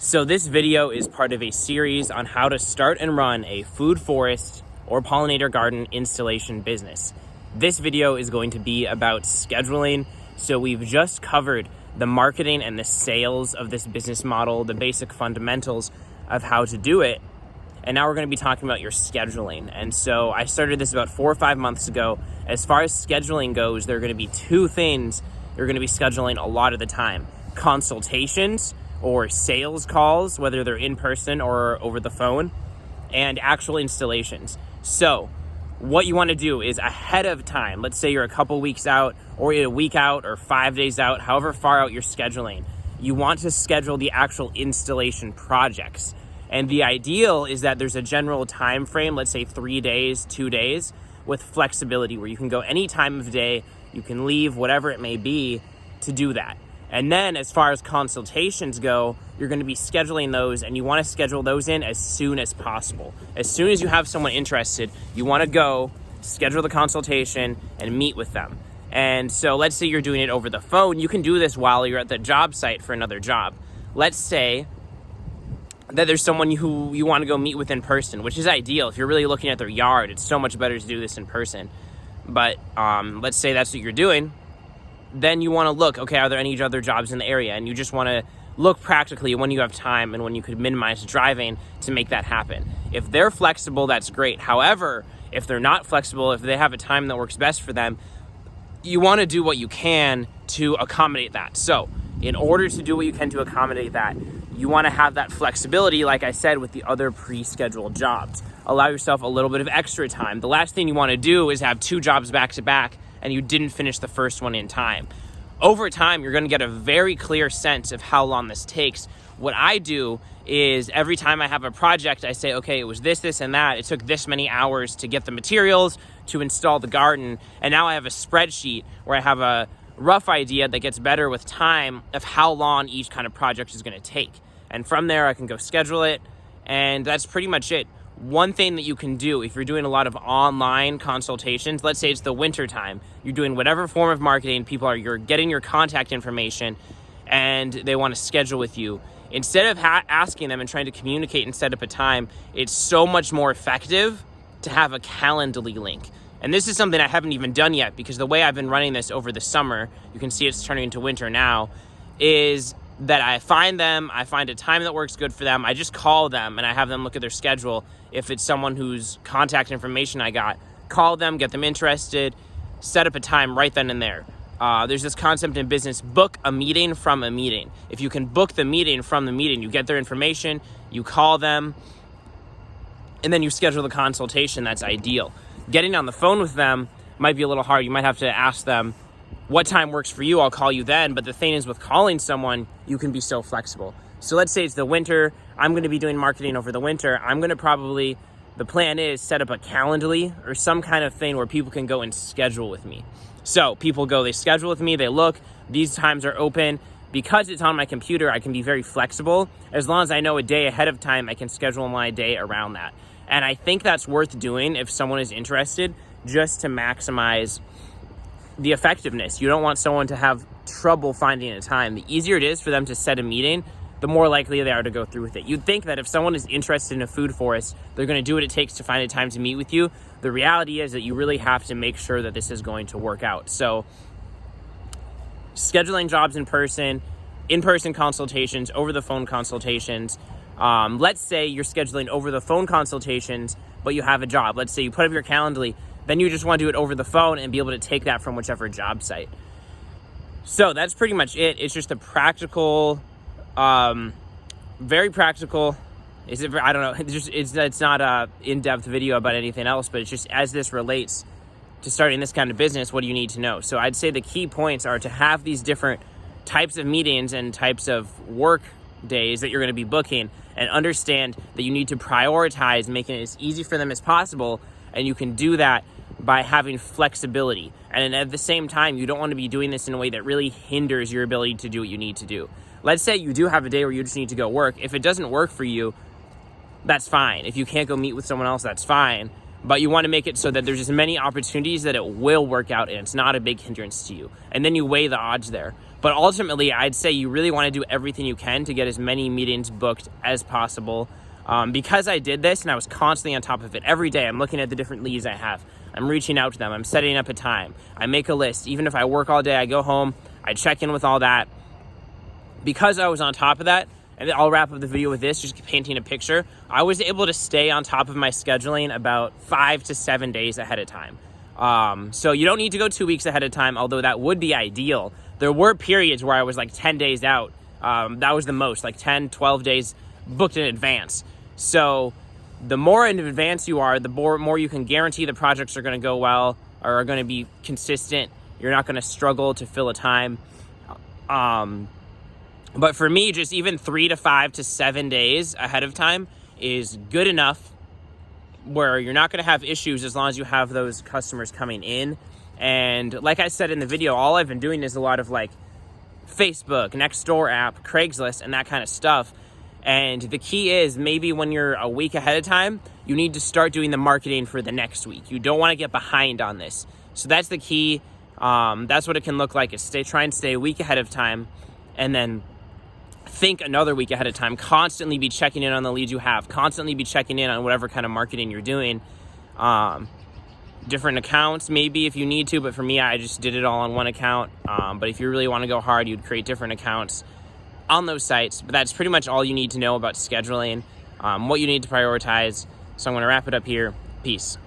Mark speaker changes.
Speaker 1: So this video is part of a series on how to start and run a food forest or pollinator garden installation business. This video is going to be about scheduling. So we've just covered the marketing and the sales of this business model, the basic fundamentals of how to do it. And now we're going to be talking about your scheduling. And so I started this about 4 or 5 months ago. As far as scheduling goes, there are going to be two things you're going to be scheduling a lot of the time: consultations or sales calls, whether they're in person or over the phone, and actual installations. So what you want to do is ahead of time, let's say you're a couple weeks out or a week out or 5 days out, however far out you're scheduling, you want to schedule the actual installation projects. And the ideal is that there's a general time frame, let's say 3 days, 2 days, with flexibility where you can go any time of day, you can leave, whatever it may be, to do that. And then as far as consultations go, you're going to be scheduling those, and you want to schedule those in as soon as possible. As soon as you have someone interested, you want to go schedule the consultation and meet with them. And so let's say you're doing it over the phone. You can do this while you're at the job site for another job. Let's say that there's someone who you want to go meet with in person, which is ideal. If you're really looking at their yard, it's so much better to do this in person. But let's say that's what you're doing. Then you want to look, okay, are there any other jobs in the area? And you just want to look practically when you have time and when you could minimize driving to make that happen. If they're flexible, that's great. However, if they're not flexible, if they have a time that works best for them, you want to do what you can to accommodate that. So in order to do what you can to accommodate that, you want to have that flexibility, like I said, with the other pre-scheduled jobs. Allow yourself a little bit of extra time. The last thing you want to do is have 2 jobs back to back and you didn't finish the first one in time. Over time, you're going to get a very clear sense of how long this takes. What I do is every time I have a project, I say, okay, it was this, and that. It took this many hours to get the materials, to install the garden. And now I have a spreadsheet where I have a rough idea that gets better with time of how long each kind of project is going to take. And from there, I can go schedule it. And that's pretty much it. One thing that you can do if you're doing a lot of online consultations, let's say it's the winter time, you're doing whatever form of marketing, you're getting your contact information and they want to schedule with you. Instead of asking them and trying to communicate and set up a time, it's so much more effective to have a Calendly link. And this is something I haven't even done yet because the way I've been running this over the summer, you can see it's turning into winter now, is that I find a time that works good for them. I just call them and I have them look at their schedule. If it's someone whose contact information I got, call them, get them interested, set up a time right then and there. There's this concept in business, book a meeting from a meeting. If you can book the meeting from the meeting, you get their information, you call them, and then you schedule the consultation. That's ideal. Getting on the phone with them might be a little hard. You might have to ask them, what time works for you? I'll call you then. But the thing is, with calling someone, you can be so flexible. So let's say it's the winter. I'm going to be doing marketing over the winter. I'm going to the plan is set up a Calendly or some kind of thing where people can go and schedule with me. So people go, they schedule with me, they look, these times are open. Because it's on my computer, I can be very flexible. As long as I know a day ahead of time, I can schedule my day around that. And I think that's worth doing if someone is interested, just to maximize the effectiveness. You don't want someone to have trouble finding a time. The easier it is for them to set a meeting, the more likely they are to go through with it. You'd think that if someone is interested in a food forest, they're going to do what it takes to find a time to meet with you. The reality is that you really have to make sure that this is going to work out. So scheduling jobs in-person consultations, over-the-phone consultations. Let's say you're scheduling over-the-phone consultations, but you have a job. Let's say you put up your Calendly, then you just want to do it over the phone and be able to take that from whichever job site. So that's pretty much it. It's just a practical, very practical. I don't know. It's not a in-depth video about anything else, but it's just as this relates to starting this kind of business, what do you need to know? So I'd say the key points are to have these different types of meetings and types of work days that you're going to be booking, and understand that you need to prioritize making it as easy for them as possible. And you can do that by having flexibility. And at the same time, you don't want to be doing this in a way that really hinders your ability to do what you need to do. Let's say you do have a day where you just need to go work. If it doesn't work for you, that's fine. If you can't go meet with someone else, that's fine. But you want to make it so that there's as many opportunities that it will work out and it's not a big hindrance to you. And then you weigh the odds there. But ultimately, I'd say you really want to do everything you can to get as many meetings booked as possible. Because I did this and I was constantly on top of it every day, I'm looking at the different leads I have. I'm reaching out to them. I'm setting up a time. I make a list. Even if I work all day, I go home, I check in with all that. Because I was on top of that, and I'll wrap up the video with this, just painting a picture, I was able to stay on top of my scheduling about 5 to 7 days ahead of time. So you don't need to go 2 weeks ahead of time, although that would be ideal. There were periods where I was like 10 days out. That was the most, like 10, 12 days booked in advance. So the more in advance you are, the more you can guarantee the projects are going to go well, or are going to be consistent. You're not going to struggle to fill a time. But for me, just even 3 to 5 to 7 days ahead of time is good enough where you're not going to have issues as long as you have those customers coming in. And like I said in the video, all I've been doing is a lot of like Facebook, Nextdoor app, Craigslist, and that kind of stuff. And the key is maybe when you're a week ahead of time, you need to start doing the marketing for the next week. You don't want to get behind on this. So that's the key. That's what it can look like, is try and stay a week ahead of time, and then think another week ahead of time. Constantly be checking in on the leads you have. Constantly be checking in on whatever kind of marketing you're doing. Different accounts maybe if you need to, but for me, I just did it all on one account. But if you really want to go hard, you'd create different accounts on those sites. But that's pretty much all you need to know about scheduling, what you need to prioritize. So I'm going to wrap it up here. Peace.